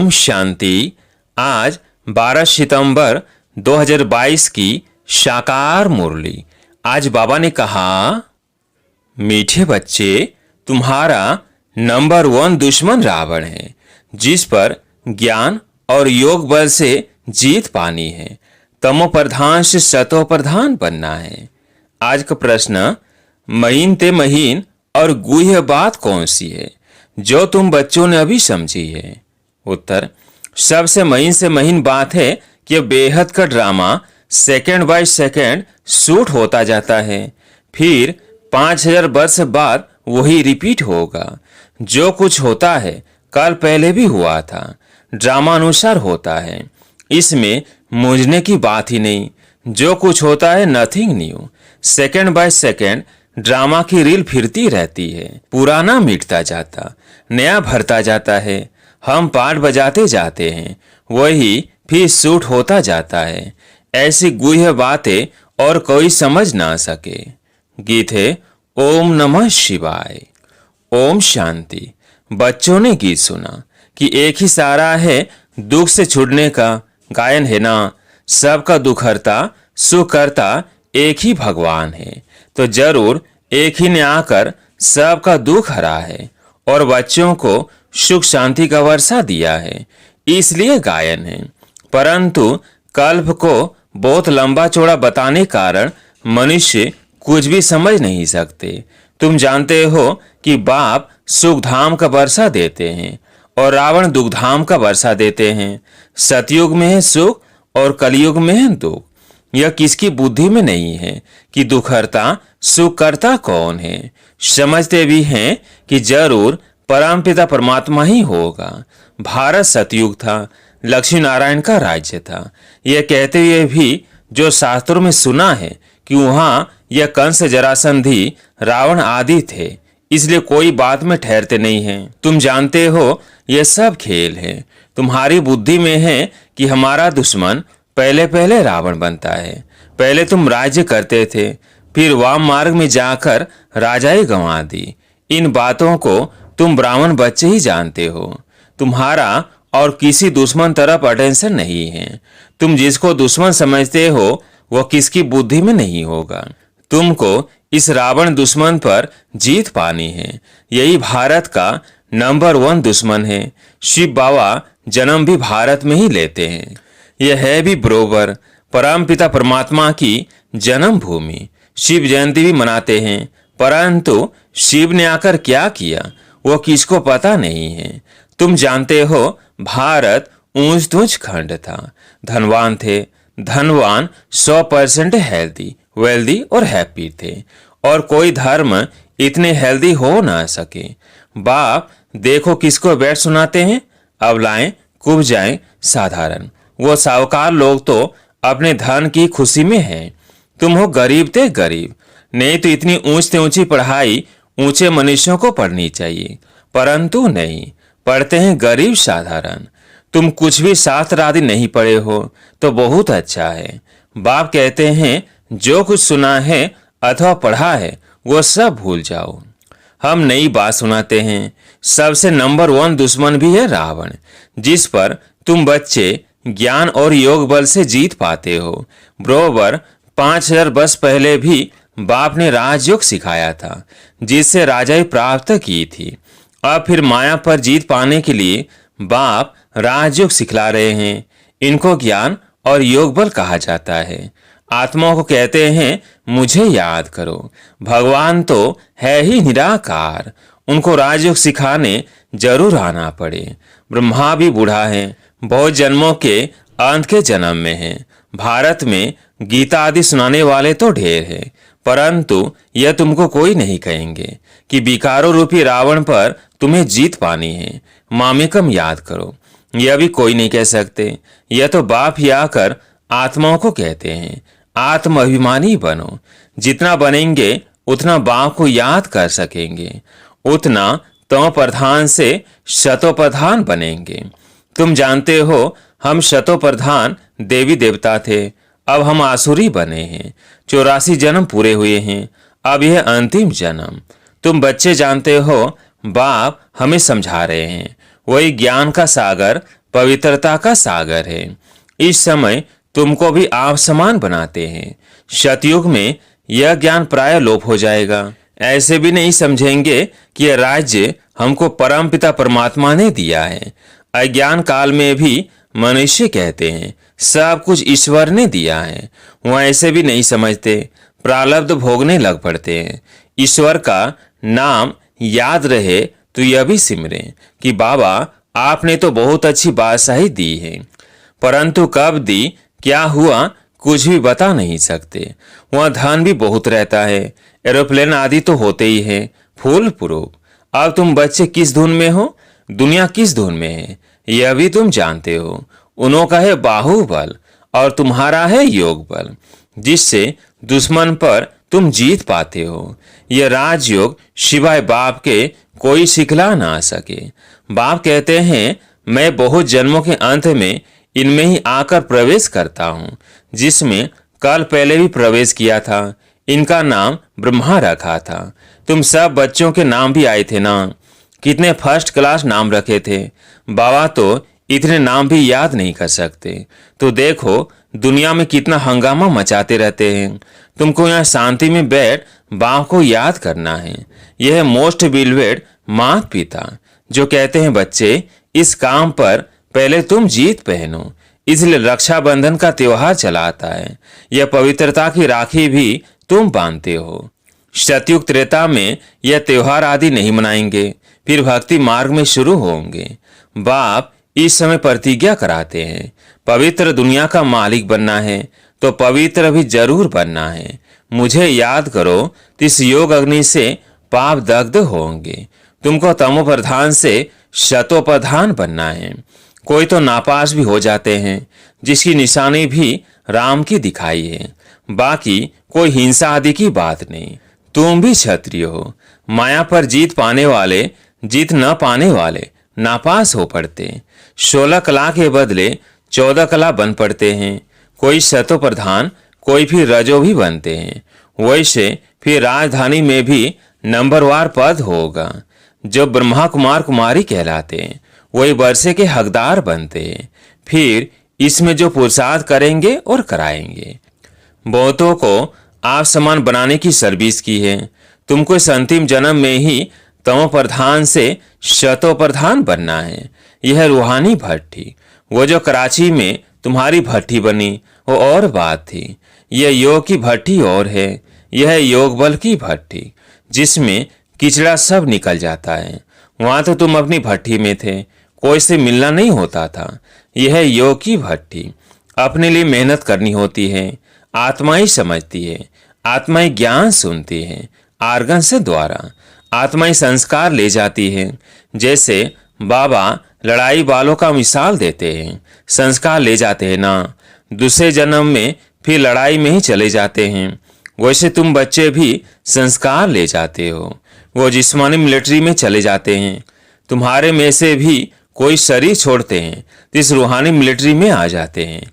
ओम शांति। आज 12 सितंबर 2022 की साकार मुरली। आज बाबा ने कहा, मीठे बच्चे, तुम्हारा नंबर 1 दुश्मन रावण है, जिस पर ज्ञान और योग बल से जीत पानी है। तमो प्रधान से सतो प्रधान बनना है। आज का प्रश्न, महीन ते महीन और गुह्य बात कौन सी है जो तुम बच्चों ने अभी समझी है? उत्तर, सबसे महीन से महीन बात है कि बेहद का drama second by second shoot होता जाता है, फिर 5000 वर्ष बाद वही रिपीट होगा। जो कुछ होता है कल पहले भी हुआ था, ड्रामा अनुसार होता है, इसमें मूंझने की बात ही नहीं। जो कुछ होता है nothing new, second by second drama की रील फिरती रहती है। पुराना मिटता जाता, नया भरता जाता है। हम पार्ट बजाते जाते हैं, वही फिर शूट होता जाता है। ऐसी गुह्य बातें और कोई समझ ना सके। गीत है ओम नमः शिवाय। ओम शांति। बच्चों ने गीत सुना कि एक ही सहारा है दुख से छुड़ने का। गायन है ना, सबका दुख हरता सुख करता एक ही भगवान है। तो जरूर एक ही ने आकर सबका दुख हरा है और बच्चों को सुख शांति का वर्षा दिया है, इसलिए गायन है। परंतु कल्प को बहुत लंबा चौड़ा बताने कारण मनुष्य कुछ भी समझ नहीं सकते। तुम जानते हो कि बाप सुख धाम का वर्षा देते हैं और रावण दुख धाम का वर्षा देते हैं। सतयुग में है सुख और कलयुग में है दुख। यह किसकी बुद्धि में नहीं है कि दुखहर्ता सुख करता कौन है। समझते भी हैं कि जरूर परमपिता परमात्मा ही होगा। भारत सतयुग था, लक्ष्मी नारायण का राज्य था। यह कहते हुए भी जो शास्त्रों में सुना है कि वहां यह कंस जरासंधि रावण आदि थे, इसलिए कोई बात में ठहरते नहीं हैं। तुम जानते हो यह सब खेल है। तुम्हारी बुद्धि में है कि हमारा दुश्मन पहले पहले रावण बनता है। पहले तुम राज्य करते थे, फिर वाम मार्ग में जाकर राजाई गंवा दी। इन बातों को तुम ब्राह्मण बच्चे ही जानते हो। तुम्हारा और किसी दुश्मन तरफ अटेंशन नहीं है। तुम जिसको दुश्मन समझते हो वह किसकी बुद्धि में नहीं होगा। तुमको इस रावण दुश्मन पर जीत पानी है। यही भारत का नंबर 1 दुश्मन है। शिव बाबा जन्म भी भारत में ही लेते हैं। यह है भी बरोबर परमपिता परमात्मा की जन्म भूमि। शिव जयंती भी मनाते हैं, परंतु शिव ने आकर क्या किया वो किसको पता नहीं है। तुम जानते हो भारत ऊंच तूच खंड था। धनवान थे, धनवान 100% हेल्दी, वेल्दी और हैप्पी थे, और कोई धर्म इतने हेल्दी हो ना सके। बाप देखो किसको बैठ सुनाते हैं, अबलाएं कुब्जाएं साधारण। वो साहूकार लोग तो अपने धन की खुशी में हैं। तुम हो गरीब ते गरीब। नहीं तो इतनी ऊंच से ऊंची पढ़ाई ऊंचे मनुष्यों को पढ़नी चाहिए, परंतु नहीं, पढ़ते हैं गरीब साधारण। तुम कुछ भी शास्त्र आदि नहीं पढ़े हो तो बहुत अच्छा है। बाप कहते हैं जो कुछ सुना है अथवा पढ़ा है वो सब भूल जाओ। हम नई बात सुनाते हैं। सबसे नंबर 1 दुश्मन भी है रावण, जिस पर तुम बच्चे ज्ञान और योग बल से जीत पाते हो। बरोबर 5000 वर्ष पहले भी बाप ने राजयोग सिखाया था, जिससे राजाई प्राप्त की थी। अब फिर माया पर जीत पाने के लिए बाप राजयोग सिखला रहे हैं। इनको ज्ञान और योग बल कहा जाता है। आत्माओं को कहते हैं मुझे याद करो। भगवान तो है ही निराकार, उनको राजयोग सिखाने जरूर आना पड़े। ब्रह्मा भी बूढ़ा है, बहुत जन्मों के अंत के जन्म में है। भारत में गीता आदि सुनाने वाले तो ढेर है, परंतु यह तुमको कोई नहीं कहेंगे कि विकारों रूपी रावण पर तुम्हें जीत पानी है। मामेकम याद करो, यह भी कोई नहीं कह सकते। यह तो बाप ही आकर आत्माओं को कहते हैं आत्म अभिमानी बनो। जितना बनेंगे उतना बाप को याद कर सकेंगे, उतना तमो प्रधान से शतो प्रधान बनेंगे। तुम जानते हो हम शतो प्रधान देवी देवता थे, अब हम आसुरी बने हैं। 84 जन्म पूरे हुए हैं, अब यह अंतिम जन्म। तुम बच्चे जानते हो बाप हमें समझा रहे हैं। वही ज्ञान का सागर पवित्रता का सागर है। इस समय तुमको भी आप समान बनाते हैं। सतयुग में यह ज्ञान प्राय लोप हो जाएगा। ऐसे भी नहीं समझेंगे कि यह राज्य हमको परमपिता परमात्मा ने दिया है। अज्ञान काल में भी मनुष्य कहते हैं सब कुछ ईश्वर ने दिया है। वह ऐसे भी नहीं समझते, प्रारब्ध भोगने लग पड़ते हैं। ईश्वर का नाम याद रहे तो यह भी सिमरें कि बाबा आपने तो बहुत अच्छी बादशाही दी है, परंतु कब दी, क्या हुआ, कुछ भी बता नहीं सकते। वहाँ धन भी बहुत रहता है, एरोप्लेन आदि तो होते ही हैं, फूल पुरूप। अब तुम बच्चे किस धुन में हो, दुनिया किस धुन में है, यह भी तुम जानते हो। उन्हों का है बाहुबल और तुम्हारा है योग बल, जिससे दुश्मन पर तुम जीत पाते हो। यह राजयोग शिवाय बाप के कोई सिखला ना सके। बाप कहते हैं मैं बहुत जन्मों के अंत में इनमें ही आकर प्रवेश करता हूँ, जिसमें कल पहले भी प्रवेश किया था। इनका नाम ब्रह्मा रखा था। तुम सब बच्चों के नाम भी आए थे ना, कितने फर्स्ट क्लास नाम रखे थे। बाबा तो इतने नाम भी याद नहीं कर सकते। तो देखो दुनिया में कितना हंगामा मचाते रहते हैं। तुमको यहाँ शांति में बैठ बाप को याद करना है। यह है मोस्ट बिलवेड माता पिता जो कहते हैं बच्चे इस काम पर पहले तुम जीत पहनो। इसलिए रक्षाबंधन का त्योहार चला आता है। यह पवित्रता की राखी भी तुम बांधते हो। सतयुग त्रेता में यह त्योहार आदि नहीं मनाएंगे, फिर भक्ति मार्ग में शुरू होंगे। बाप इस समय प्रतिज्ञा कराते हैं पवित्र दुनिया का मालिक बनना है तो पवित्र भी जरूर बनना है। मुझे याद करो तो इस योग अग्नि से पाप दग्ध होंगे। तुमको तमो प्रधान से शतो प्रधान बनना है। कोई तो नापास भी हो जाते हैं, जिसकी निशानी भी राम की दिखाई है, बाकी कोई हिंसा आदि की बात नहीं। तुम भी क्षत्रिय हो। माया पर जीत पाने वाले जीत न पाने वाले नापास हो पड़ते। 16 कला के बदले 14 कला बन पड़ते हैं। कोई शतो प्रधान, कोई फिर रजो भी बनते हैं। वैसे फिर राजधानी में भी नंबरवार पद होगा। जो ब्रह्मा कुमार कुमारी कहलाते हैं वही वर्षे के हकदार बनते हैं। फिर इसमें जो पुरुषार्थ करेंगे और कराएंगे। बहुतों को आप समान बनाने की सर्विस की है। तुमको इस अंतिम जन्म में ही तमो प्रधान से शतो प्रधान बनना है। यह रूहानी भट्टी, वो जो कराची में तुम्हारी भट्टी बनी वो और बात थी। यह योग की भट्टी और है। यह योग बल की भट्टी, जिसमें किचड़ा सब निकल जाता है। वहां तो तुम अपनी भट्टी में थे, कोई से मिलना नहीं होता था। यह योग की भट्टी। अपने लिए मेहनत करनी होती है। आत्मा ही समझती है, आत्मा ही ज्ञान सुनती है। आर्गन से द्वारा आत्मा ही संस्कार ले जाती है। जैसे बाबा लड़ाई वालों का मिसाल देते हैं, संस्कार ले जाते हैं ना, दूसरे जन्म में फिर लड़ाई में ही चले जाते हैं। वैसे तुम बच्चे भी संस्कार ले जाते हो। वो जिस्मानी मिलिट्री में चले जाते हैं। तुम्हारे में से भी कोई शरीर छोड़ते हैं तो इस रूहानी मिलिट्री में आ जाते हैं।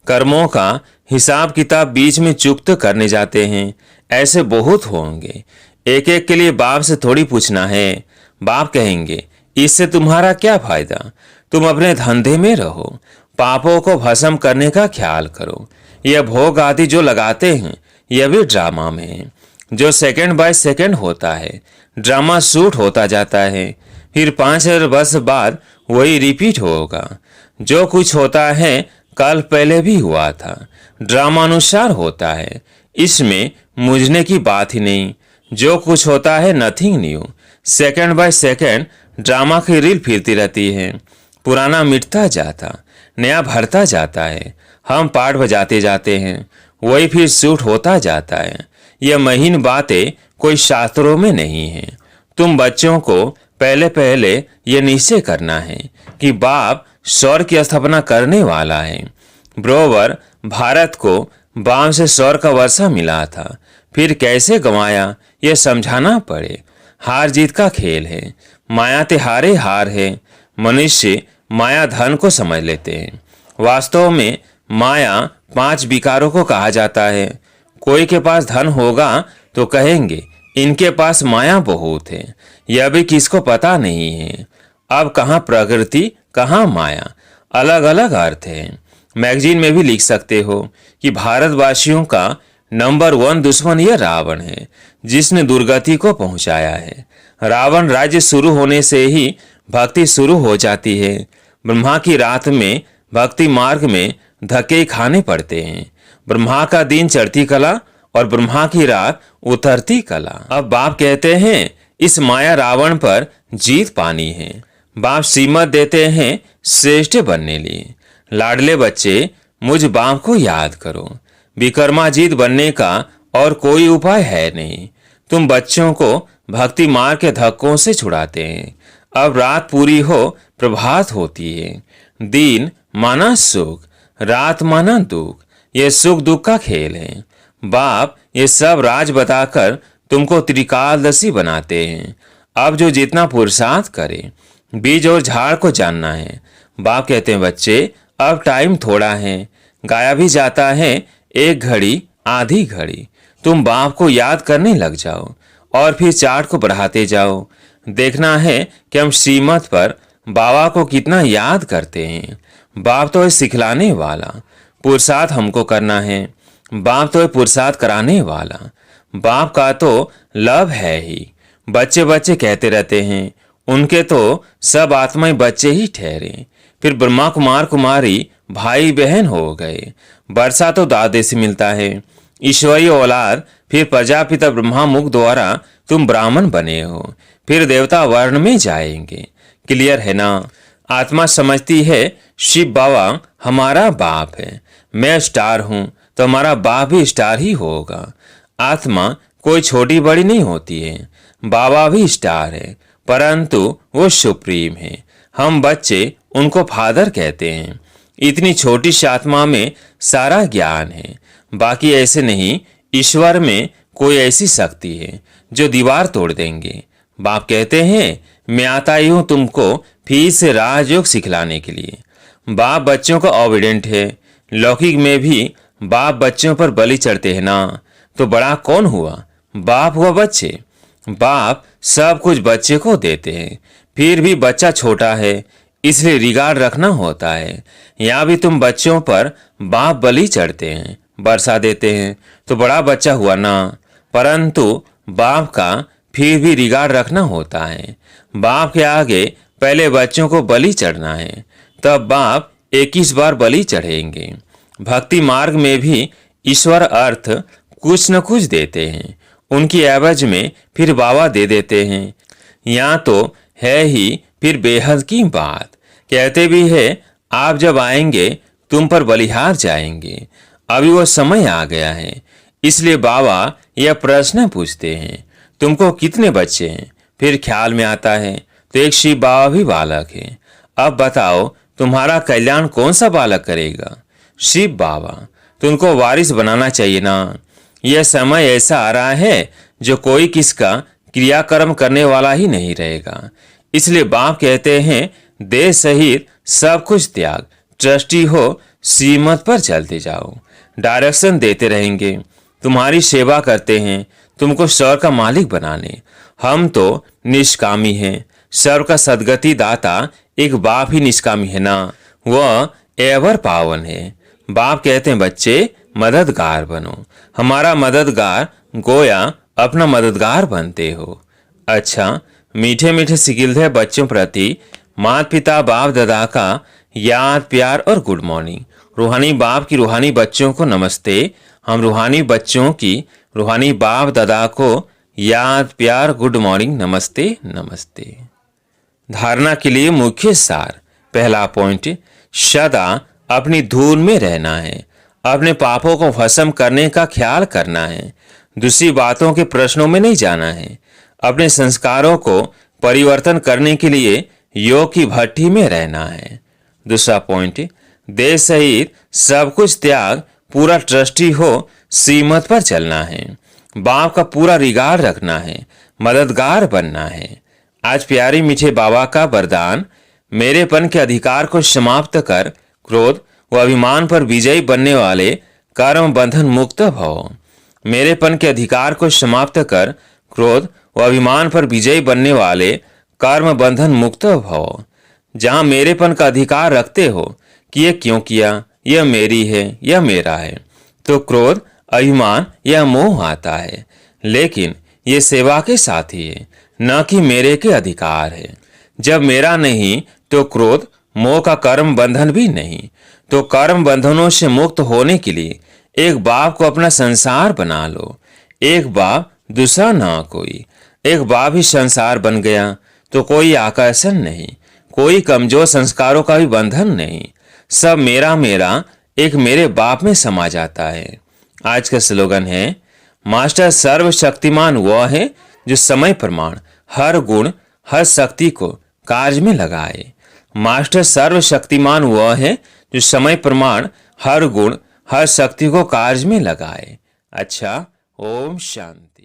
कर्मों का हिसाब किताब बीच में चुप्त करने जाते हैं। ऐसे बहुत होंगे। एक एक के लिए बाप से थोड़ी पूछना है। बाप कहेंगे इससे तुम्हारा क्या फायदा, तुम अपने धंधे में रहो, पापों को भस्म करने का ख्याल करो। यह भोग आदि जो लगाते हैं यह भी ड्रामा में है, जो सेकंड बाय सेकंड होता है। ड्रामा शूट होता जाता है, फिर 5000 वर्ष बाद वही रिपीट होगा। जो कुछ होता है कल पहले भी हुआ था, ड्रामा अनुसार होता है। इसमें मुझने की बात ही नहीं। जो कुछ होता है nothing new. Second by second drama की रील फिरती रहती है। पुराना मिटता जाता, नया भरता जाता है। हम पार्ट बजाते जाते हैं, वही फिर शूट होता जाता है। यह महीन बातें कोई शास्त्रों में नहीं है। तुम बच्चों को पहले पहले यह निश्चय करना है कि बाप सौर की स्थापना करने वाला है। ब्रोवर भारत को बाम से सौर का वर्षा मिला था, फिर कैसे गंवाया यह समझाना पड़े। हार जीत का खेल है। माया ते हारे हार है। मनुष्य माया धन को समझ लेते हैं। वास्तव में माया 5 विकारों को कहा जाता है। कोई के पास धन होगा तो कहेंगे इनके पास माया बहुत है। यह भी किसको पता नहीं है। अब कहाँ प्रकृति कहाँ माया। अलग अलग अर्थ हैं। मैगजीन में भी लिख सकते हो कि भारतवासियों का नंबर 1 दुश्मन यह रावण है, जिसने दुर्गति को पहुंचाया है। रावण राज्य शुरू होने से ही भक्ति शुरू हो जाती है। ब्रह्मा की रात में भक्ति मार्ग में धक्के खाने पड़ते हैं। ब्रह्मा का दिन चढ़ती कला और ब्रह्मा की रात उतरती कला। अब बाप कहते हैं इस माया रावण पर जीत पानी है। बाप श्रीमत देते हैं श्रेष्ठ बनने लिए। लाडले बच्चे, मुझ बाप को याद करो। विक्रमाजीत बनने का और कोई उपाय है नहीं। तुम बच्चों को भक्ति मार्ग के धक्कों से छुड़ाते हैं। अब रात पूरी हो, प्रभात होती है। दिन माना सुख, रात माना दुख। ये सुख दुख का खेल है। बाप ये सब राज बताकर तुमको त्रिकालदर्शी बनाते हैं। अब जो जितना पुरुषार्थ करे, बीज और झाड़ को जानना है। बाप कहते हैं बच्चे, अब टाइम थोड़ा है, गाया भी जाता है, एक घड़ी आधी घड़ी। तुम बाप को याद करने लग जाओ और फिर चार्ट को बढ़ाते जाओ। देखना है कि हम श्रीमत पर बाबा को कितना याद करते हैं। बाप तो है सिखलाने वाला, पुरुषार्थ हमको करना है। बाप तो है पुरुषार्थ कराने वाला। बाप का तो लव है ही। बच्चे बच्चे कहते रहते हैं, उनके तो सब आत्माएं बच्चे ही ठहरे। फिर ब्रह्मा कुमार कुमारी भाई बहन हो गए। वर्षा तो दादे से मिलता है, ईश्वरीय औलाद। फिर प्रजापिता ब्रह्मा मुख द्वारा तुम ब्राह्मण बने हो, फिर देवता वर्ण में जाएंगे। क्लियर है ना? आत्मा समझती है शिव बाबा हमारा बाप है। मैं स्टार हूं तो हमारा बाप भी स्टार ही होगा। आत्मा कोई छोटी बड़ी नहीं होती है। बाबा भी स्टार है, परंतु वो सुप्रीम है। हम बच्चे उनको फादर कहते हैं। इतनी छोटी सी आत्मा में सारा ज्ञान है। बाकी ऐसे नहीं, ईश्वर में कोई ऐसी शक्ति है जो दीवार तोड़ देंगे। बाप कहते हैं मैं आता ही हूं तुमको फिर से राजयोग सिखलाने के लिए। बाप बच्चों का ओबिडेंट है। लौकिक में भी बाप बच्चों पर बलि चढ़ते हैं ना, तो बड़ा कौन हुआ? बाप हुआ बच्चे। बाप सब कुछ बच्चे को देते हैं, फिर भी बच्चा छोटा है, इसलिए रिगार्ड रखना होता है। यहाँ भी तुम बच्चों पर बाप बलि चढ़ते हैं, वर्षा देते हैं, तो बड़ा बच्चा हुआ ना, परंतु बाप का फिर भी रिगार्ड रखना होता है। बाप के आगे पहले बच्चों को बलि चढ़ना है, तब बाप 21 बार बलि चढ़ेंगे। भक्ति मार्ग में भी ईश्वर अर्थ कुछ न कुछ देते हैं, उनकी एवज में फिर बाबा दे देते हैं। यहाँ तो है ही फिर बेहद की बात। कहते भी है आप जब आएंगे तुम पर बलिहार जाएंगे। अभी वो समय आ गया है, इसलिए बाबा यह प्रश्न पूछते हैं तुमको कितने बच्चे हैं? फिर ख्याल में आता है तो एक शिव बाबा भी बालक है। अब बताओ तुम्हारा कल्याण कौन सा बालक करेगा? शिव बाबा। तुमको वारिस बनाना चाहिए ना। यह समय ऐसा आ रहा है जो कोई किसका क्रियाकर्म करने वाला ही नहीं रहेगा। इसलिए बाप कहते हैं देह सहित सब कुछ त्याग, ट्रस्टी हो, श्रीमत पर चलते जाओ। डायरेक्शन देते रहेंगे, तुम्हारी सेवा करते हैं, तुमको स्वर्ग का मालिक बनाने। हम तो निष्कामी हैं। सर्व का सदगति दाता एक बाप ही निष्कामी है ना, वह एवर पावन है। बाप कहते हैं बच्चे मददगार बनो। हमारा मददगार गोया अपना मददगार बनते हो। अच्छा, मीठे मीठे सिकिलते बच्चों प्रति माता पिता बाप दादा का याद प्यार और गुड मॉर्निंग। रूहानी बाप की रूहानी बच्चों को नमस्ते। हम रूहानी बच्चों की रूहानी बाप दादा को याद प्यार गुड मॉर्निंग नमस्ते नमस्ते। धारणा के लिए मुख्य सार। पहला पॉइंट, सदा अपनी धून में रहना है। अपने पापों को भस्म करने का ख्याल करना है। दूसरी बातों के प्रश्नों में नहीं जाना है। अपने संस्कारों को परिवर्तन करने के लिए योग की भट्टी में रहना है। दूसरा पॉइंट, देह सहित सब कुछ त्याग, पूरा ट्रस्टी हो, श्रीमत पर चलना है। बाप का पूरा रिगार्ड रखना है, मददगार बनना है। आज प्यारी मीठे बाबा का वरदान, मेरेपन के अधिकार को समाप्त कर क्रोध व अभिमान पर विजयी बनने वाले कर्म बंधन मुक्त भव। मेरेपन के अधिकार को समाप्त कर क्रोध व अभिमान पर विजयी बनने वाले कर्म बंधन मुक्त भव। जहां मेरेपन का अधिकार रखते हो कि यह क्यों किया, यह मेरी है, यह मेरा है, तो क्रोध, अभिमान या मोह आता है। लेकिन ये सेवा के साथी है, न कि मेरे के अधिकार है। जब मेरा नहीं तो क्रोध, मोह का कर्म बंधन भी नहीं। तो कर्म बंधनों से मुक्त होने के लिए एक बाप को अपना संसार बना लो। एक बाप, दूसरा ना कोई। एक बाप ही संसार बन गया तो कोई आकर्षण नहीं, कोई कमजोर संस्कारों का भी बंधन नहीं। सब मेरा मेरा एक मेरे बाप में समा जाता है। आज का स्लोगन है, मास्टर सर्वशक्तिमान वह है जो समय प्रमाण हर गुण हर शक्ति को कार्य में लगाए। मास्टर सर्वशक्तिमान वह है जो समय प्रमाण हर गुण हर शक्ति को कार्य में लगाए। अच्छा, ओम शांति।